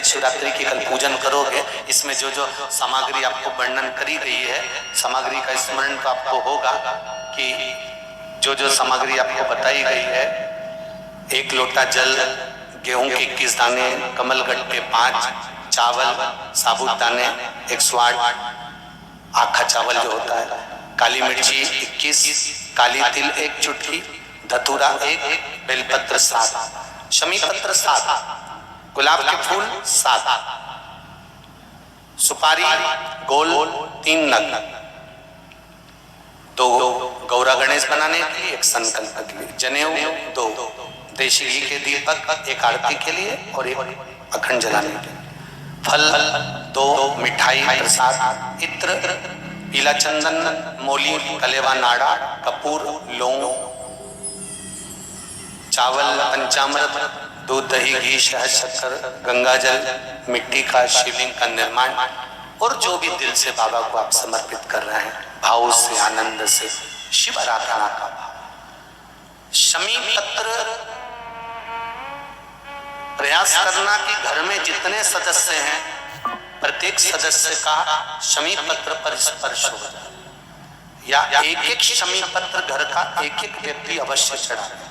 प्रत्येक शिवरात्रि की कल पूजन करोगे, इसमें जो जो सामग्री आपको वर्णन करी गई है, सामग्री का स्मरण तो आपको होगा कि जो जो सामग्री आपको बताई गई है, 1 लोटा जल, गेहूं के 21 दाने, कमलगट्टे 5, चावल साबुत दाने 108, आखा चावल जो होता है, काली मिर्ची 21, काली तिल 1 चुटकी, धतूरा 1, बेलपत्र 7, शमी पत्र 7, गुलाब के फूल 7, सुपारी गोल 3 नग, 2 गौरा गणेश बनाने के लिए, 1 संकल्प के लिए, जनेऊ 2, देशी घी के दीपक 1 आरती के लिए और 1 अखंड जलाने के लिए, फल 2, मिठाई प्रसाद, इत्र, पीला चंदन, मोली, कलेवा नाड़ा, कपूर, लौंग, चावल, पंचामृत, दूध, दही, घी, शहद, शक्कर, गंगा जल, मिट्टी का शिवलिंग का निर्माण, और जो भी दिल से बाबा को आप समर्पित कर रहे हैं, भाव से, आनंद से, शिव आराधना का भाव। शमी पत्र प्रयास करना कि घर में जितने सदस्य हैं, प्रत्येक सदस्य का शमी पत्र पर स्पर्श हो जाए, या एक शमी पत्र घर का एक व्यक्ति अवश्य चढ़ाए।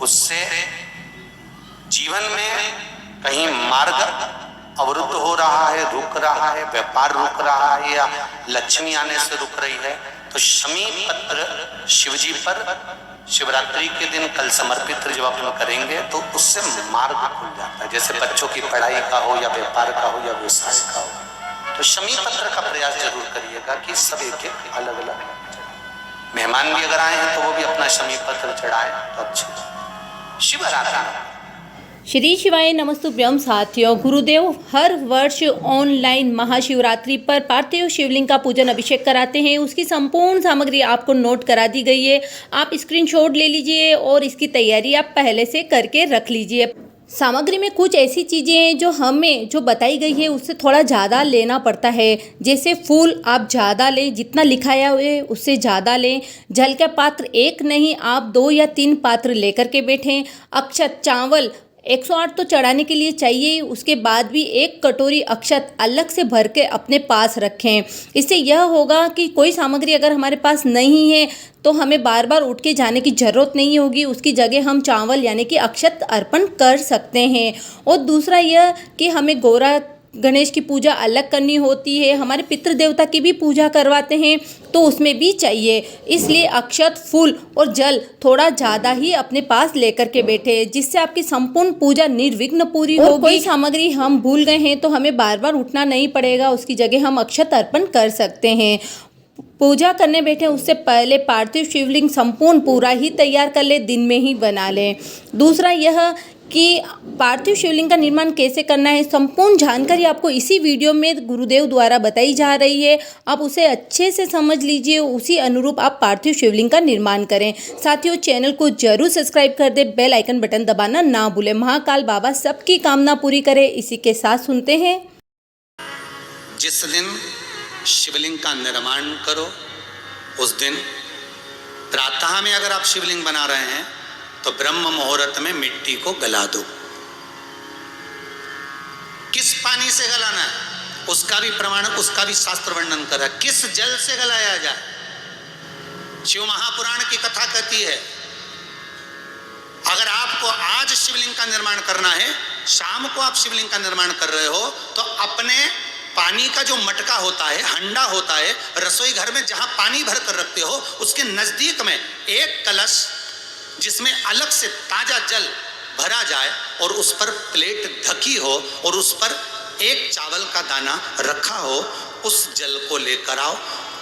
उससे जीवन में कहीं मार्ग अवरुद्ध हो रहा है, रुक रहा है, व्यापार रुक रहा है, या लक्ष्मी आने से रुक रही है, तो शमी पत्र शिवजी पर शिवरात्रि के दिन कल समर्पित जब आप करेंगे तो उससे मार्ग खुल जाता है। जैसे बच्चों की पढ़ाई का हो, या व्यापार का हो, या व्यवसाय का हो, तो शमी पत्र का प्रयास जरूर करिएगा कि सब एक एक अलग अलग। मेहमान भी अगर आए हैं तो वो भी अपना शमी पत्र चढ़ाए तो अच्छे। शिव आराधना। श्री शिवाय नमस्तुभ्यम साथियों, गुरुदेव हर वर्ष ऑनलाइन महाशिवरात्रि पर पार्थिव शिवलिंग का पूजन अभिषेक कराते हैं। उसकी संपूर्ण सामग्री आपको नोट करा दी गई है। आप स्क्रीनशॉट ले लीजिए और इसकी तैयारी आप पहले से करके रख लीजिए। सामग्री में कुछ ऐसी चीज़ें हैं जो हमें जो बताई गई है उससे थोड़ा ज़्यादा लेना पड़ता है। जैसे फूल आप ज़्यादा लें, जितना लिखाया हुआ है उससे ज़्यादा लें। जल का पात्र 1 नहीं, आप 2 या 3 पात्र लेकर के बैठें। अक्षत, चावल 108 तो चढ़ाने के लिए चाहिए, उसके बाद भी 1 कटोरी अक्षत अलग से भर के अपने पास रखें। इससे यह होगा कि कोई सामग्री अगर हमारे पास नहीं है तो हमें बार बार उठ के जाने की ज़रूरत नहीं होगी, उसकी जगह हम चावल यानी कि अक्षत अर्पण कर सकते हैं। और दूसरा यह कि हमें गौरा गणेश की पूजा अलग करनी होती है, हमारे पितृ देवता की भी पूजा करवाते हैं तो उसमें भी चाहिए। इसलिए अक्षत, फूल और जल थोड़ा ज़्यादा ही अपने पास लेकर के बैठे, जिससे आपकी संपूर्ण पूजा निर्विघ्न पूरी होगी। कोई सामग्री हम भूल गए हैं तो हमें बार बार उठना नहीं पड़ेगा, उसकी जगह हम अक्षत अर्पण कर सकते हैं। पूजा करने बैठे उससे पहले पार्थिव शिवलिंग संपूर्ण पूरा ही तैयार कर ले, दिन में ही बना लें। दूसरा यह कि पार्थिव शिवलिंग का निर्माण कैसे करना है, संपूर्ण जानकारी आपको इसी वीडियो में गुरुदेव द्वारा बताई जा रही है। आप उसे अच्छे से समझ लीजिए, उसी अनुरूप आप पार्थिव शिवलिंग का निर्माण करें। साथियों, चैनल को जरूर सब्सक्राइब कर दे, बेल आइकन बटन दबाना ना भूलें। महाकाल बाबा सबकी कामना पूरी करे। इसी के साथ सुनते हैं। जिस दिन शिवलिंग का निर्माण करो उस दिन प्रातः में अगर आप शिवलिंग बना रहे हैं तो ब्रह्म मुहूर्त में मिट्टी को गला दो। किस पानी से गलाना है उसका भी प्रमाण, उसका भी शास्त्र वर्णन कर रहा है। किस जल से गलाया जाए, शिव महापुराण की कथा कहती है अगर आपको आज शिवलिंग का निर्माण करना है, शाम को आप शिवलिंग का निर्माण कर रहे हो, तो अपने पानी का जो मटका होता है, हंडा होता है, रसोई घर में जहां पानी भर कर रखते हो उसके नजदीक में 1 कलश जिसमें अलग से ताजा जल भरा जाए और उस पर प्लेट ढकी हो और उस पर 1 चावल का दाना रखा हो, उस जल को लेकर आओ।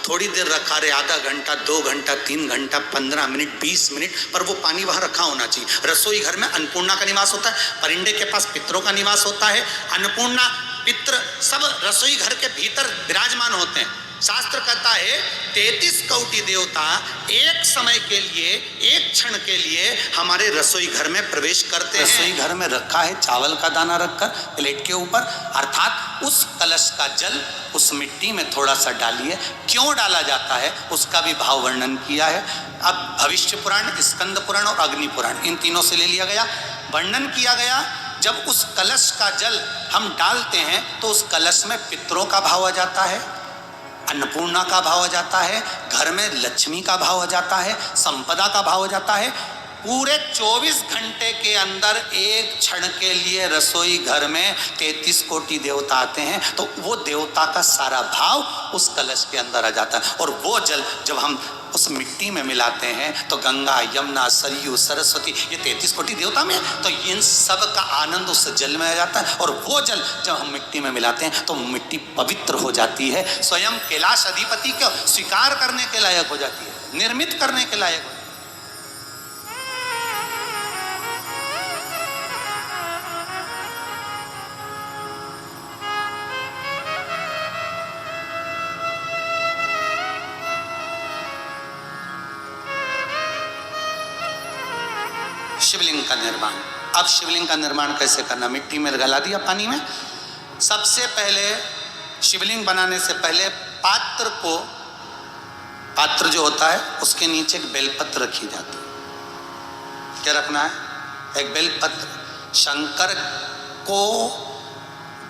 थोड़ी देर रखा रहे, आधा घंटा, 2 घंटा, 3 घंटा, 15 मिनट, 20 मिनट, पर वो पानी वहां रखा होना चाहिए। रसोई घर में अन्नपूर्णा का निवास होता है, परिंदे के पास पितरों का निवास होता है। अन्नपूर्णा, पितृ सब रसोई घर के भीतर विराजमान होते हैं। शास्त्र कहता है 33 कोटि देवता एक समय के लिए, एक क्षण के लिए हमारे रसोई घर में प्रवेश करते हैं। रसोई घर में रखा है चावल का दाना रखकर प्लेट के ऊपर, अर्थात उस कलश का जल उस मिट्टी में थोड़ा सा डालिए। क्यों डाला जाता है उसका भी भाव वर्णन किया है। अब भविष्य पुराण, स्कंद पुराण और अग्नि पुराण, इन तीनों से ले लिया गया। वर्णन किया गया जब उस कलश का जल हम डालते हैं तो उस कलश में पितरों का भाव आ जाता है, अन्नपूर्णा का भाव आ जाता है, घर में लक्ष्मी का भाव आ जाता है, संपदा का भाव आ जाता है। पूरे 24 घंटे के अंदर एक क्षण के लिए रसोई घर में 33 कोटि देवता आते हैं, तो वो देवता का सारा भाव उस कलश के अंदर आ जाता है। और वो जल जब हम उस मिट्टी में मिलाते हैं तो गंगा, यमुना, सरयू, सरस्वती, ये 33 कोटि देवता में, तो इन सब का आनंद उस जल में आ जाता है। और वो जल जब हम मिट्टी में मिलाते हैं तो मिट्टी पवित्र हो जाती है, स्वयं कैलाश अधिपति को स्वीकार करने के लायक हो जाती है, निर्मित करने के लायक हो जाती है। शिवलिंग का निर्माण। अब शिवलिंग का निर्माण कैसे करना? मिट्टी में गला दिया पानी में। सबसे पहले शिवलिंग बनाने से पहले पात्र जो होता है उसके नीचे एक बेलपत्र रखी जाती है। क्या रखना है? एक बेलपत्र। शंकर को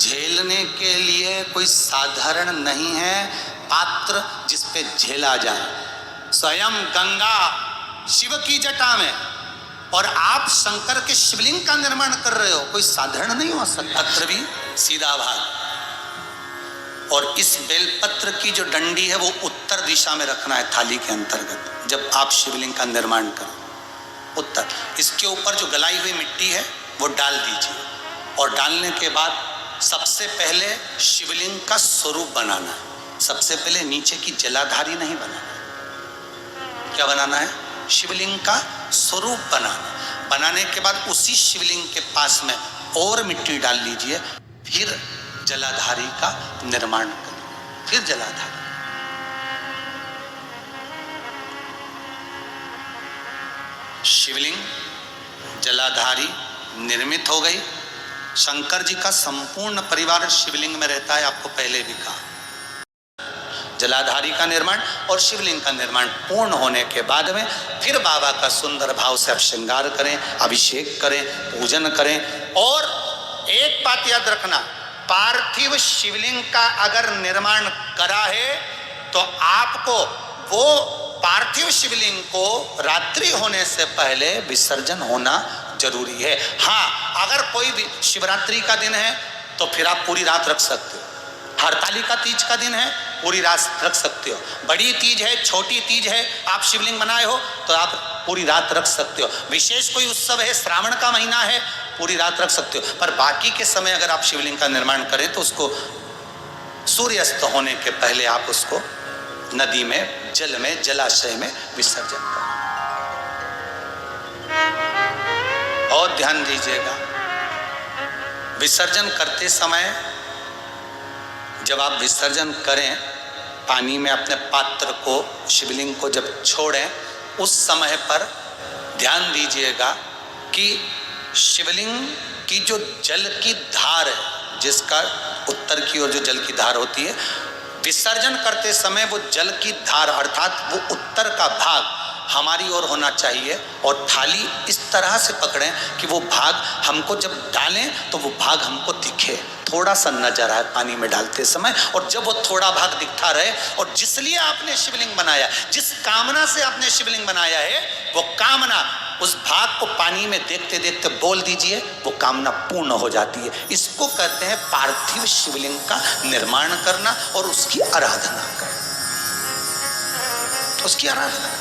झेलने के लिए कोई साधारण नहीं है पात्र जिस पे झेला जाए। स्वयं गंगा शिव की जटा में और आप शंकर के शिवलिंग का निर्माण कर रहे हो, कोई साधारण नहीं हो सकता। पत्र भी सीधा भाग। और इस बेलपत्र की जो डंडी है वो उत्तर दिशा में रखना है थाली के अंतर्गत जब आप शिवलिंग का निर्माण करो, उत्तर। इसके ऊपर जो गलाई हुई मिट्टी है वो डाल दीजिए। और डालने के बाद सबसे पहले शिवलिंग का स्वरूप बनाना है। सबसे पहले नीचे की जलाधारी नहीं बनाना। क्या बनाना है? शिवलिंग का स्वरूप बनाने के बाद उसी शिवलिंग के पास में और मिट्टी डाल लीजिए, फिर जलाधारी का निर्माण करिए। फिर जलाधारी, शिवलिंग, जलाधारी निर्मित हो गई। शंकर जी का संपूर्ण परिवार शिवलिंग में रहता है, आपको पहले भी कहा। जलाधारी का निर्माण और शिवलिंग का निर्माण पूर्ण होने के बाद में फिर बाबा का सुंदर भाव से आप श्रृंगार करें, अभिषेक करें, पूजन करें। और एक बात याद रखना, पार्थिव शिवलिंग का अगर निर्माण करा है तो आपको वो पार्थिव शिवलिंग को रात्रि होने से पहले विसर्जन होना जरूरी है। हाँ, अगर कोई भी शिवरात्रि का दिन है तो फिर आप पूरी रात रख सकते हो। हरतालिका तीज का दिन है, पूरी रात रख सकते हो। बड़ी तीज है, छोटी तीज है, आप शिवलिंग बनाए हो तो आप पूरी रात रख सकते हो। विशेष कोई उत्सव है, श्रावण का महीना है, पूरी रात रख सकते हो। पर बाकी के समय अगर आप शिवलिंग का निर्माण करें तो उसको सूर्यास्त होने के पहले आप उसको नदी में, जल में, जलाशय में विसर्जन करें। और ध्यान दीजिएगा, विसर्जन करते समय जब आप विसर्जन करें पानी में अपने पात्र को, शिवलिंग को जब छोड़ें, उस समय पर ध्यान दीजिएगा कि शिवलिंग की जो जल की धार है, जिसका उत्तर की ओर जो जल की धार होती है, विसर्जन करते समय वो जल की धार अर्थात वो उत्तर का भाग हमारी ओर होना चाहिए। और थाली इस तरह से पकड़ें कि वो भाग हमको जब डालें तो वो भाग हमको दिखे, थोड़ा सा नजर आए पानी में डालते समय। और जब वो थोड़ा भाग दिखता रहे, और जिसलिए आपने शिवलिंग बनाया, जिस कामना से आपने शिवलिंग बनाया है, वो कामना उस भाग को पानी में देखते देखते बोल दीजिए, वो कामना पूर्ण हो जाती है। इसको कहते हैं पार्थिव शिवलिंग का निर्माण करना और उसकी आराधना करना, उसकी आराधना।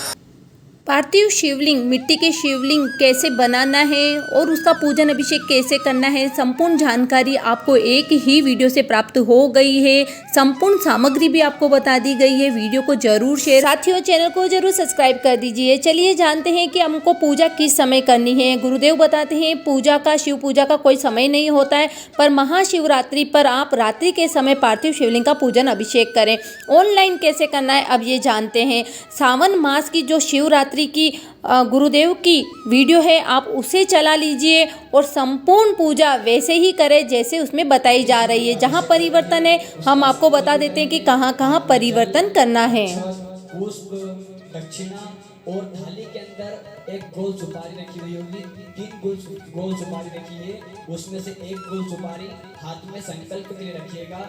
पार्थिव शिवलिंग, मिट्टी के शिवलिंग कैसे बनाना है और उसका पूजन अभिषेक कैसे करना है, संपूर्ण जानकारी आपको एक ही वीडियो से प्राप्त हो गई है। संपूर्ण सामग्री भी आपको बता दी गई है। वीडियो को जरूर शेयर, साथियों चैनल को जरूर सब्सक्राइब कर दीजिए। चलिए जानते हैं कि हमको पूजा किस समय करनी है। गुरुदेव बताते हैं पूजा का, शिव पूजा का कोई समय नहीं होता है, पर महाशिवरात्रि पर आप रात्रि के समय पार्थिव शिवलिंग का पूजन अभिषेक करें। ऑनलाइन कैसे करना है अब ये जानते हैं। सावन मास की जो शिवरात्रि की गुरुदेव की वीडियो है, आप उसे चला लीजिए और संपूर्ण पूजा वैसे ही करें जैसे उसमें बताई जा रही है। जहाँ परिवर्तन है हम आपको बता देते हैं कि कहाँ कहाँ परिवर्तन करना है। पुष्प, दक्षिणा और थाली के अंदर एक गोल सुपारी रखी हुई होगी, 3 गोल सुपारी रखी है, उसमें से एक गोल सुपारी हाथ में संकल्प के लिए रखिएगा।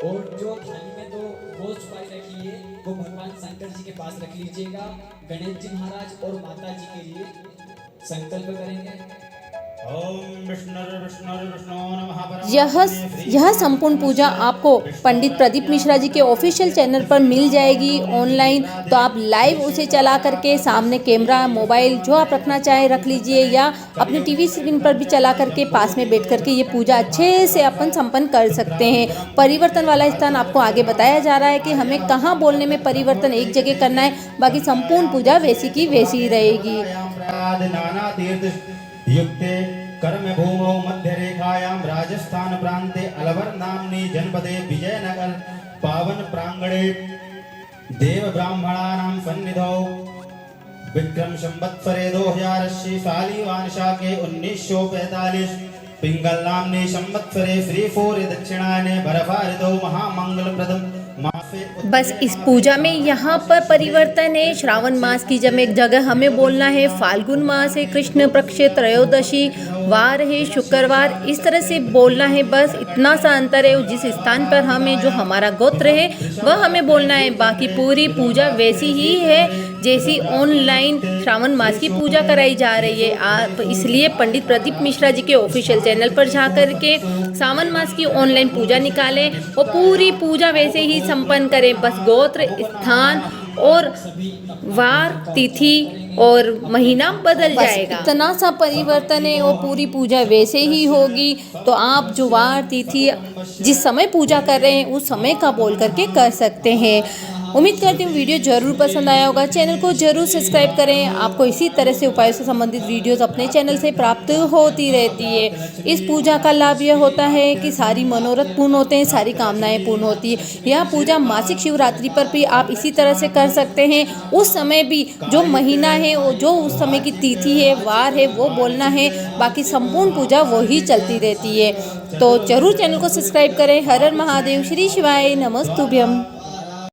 और जो थाली में 2 गोल सुपारी रखी है वो भगवान शंकर जी के पास रख लीजिएगा। गणेश जी महाराज और माता जी के लिए संकल्प करेंगे। ओम यह संपूर्ण पूजा आपको पंडित प्रदीप मिश्रा जी के ऑफिशियल चैनल पर मिल जाएगी ऑनलाइन। तो आप लाइव उसे चला करके सामने कैमरा, मोबाइल जो आप रखना चाहें रख लीजिए, या अपने टीवी स्क्रीन पर भी चला करके पास में बैठ करके ये पूजा अच्छे से अपन संपन्न कर सकते हैं। परिवर्तन वाला स्थान आपको आगे बताया जा रहा है कि हमें कहाँ बोलने में परिवर्तन एक जगह करना है, बाकी संपूर्ण पूजा वैसी की वैसी ही रहेगी। युक्ते कर्म भूमौ मध्य रेखायां राजस्थान प्रांते अलवर नामनी जनपदे विजयनगर पावन प्रांगणे देव ब्राह्मणानां सन्निधौ विक्रम संवत्सरे 2080 शालीवान शाके 1945 पिंगल नामनी संवत्सरे श्री 4 दक्षिणायने बर्फाऋतौ महामंगलप्रदम। बस इस पूजा में यहाँ पर परिवर्तन है। श्रावण मास की जब एक जगह हमें बोलना है, फाल्गुन मास है, कृष्ण पक्ष त्रयोदशी वार है, शुक्रवार, इस तरह से बोलना है। बस इतना सा अंतर है। जिस स्थान पर हमें जो हमारा गोत्र है वह हमें बोलना है, बाकी पूरी पूजा वैसी ही है जैसी ऑनलाइन श्रावण मास की पूजा कराई जा रही है। आप इसलिए पंडित प्रदीप मिश्रा जी के ऑफिशियल चैनल पर जा करके श्रावण मास की ऑनलाइन पूजा निकालें और पूरी पूजा वैसे ही संपन्न करें। बस गोत्र, स्थान और वार, तिथि और महीना बदल जाएगा, इतना सा परिवर्तन है और पूरी पूजा वैसे ही होगी। तो आप जो वार, तिथि जिस समय पूजा कर रहे हैं उस समय का बोल करके कर सकते हैं। उम्मीद करती हूँ वीडियो जरूर पसंद आया होगा। चैनल को जरूर सब्सक्राइब करें। आपको इसी तरह से उपायों से संबंधित वीडियोस अपने चैनल से प्राप्त होती रहती है। इस पूजा का लाभ यह होता है कि सारी मनोरथ पूर्ण होते हैं, सारी कामनाएं पूर्ण होती है। यह पूजा मासिक शिवरात्रि पर भी आप इसी तरह से कर सकते हैं। उस समय भी जो महीना है, जो उस समय की तिथि है, वार है, वो बोलना है। बाकी संपूर्ण पूजा वो ही चलती रहती है। तो जरूर चैनल को सब्सक्राइब करें। हर हर महादेव, श्री शिवाय नमस्तुभ्यम।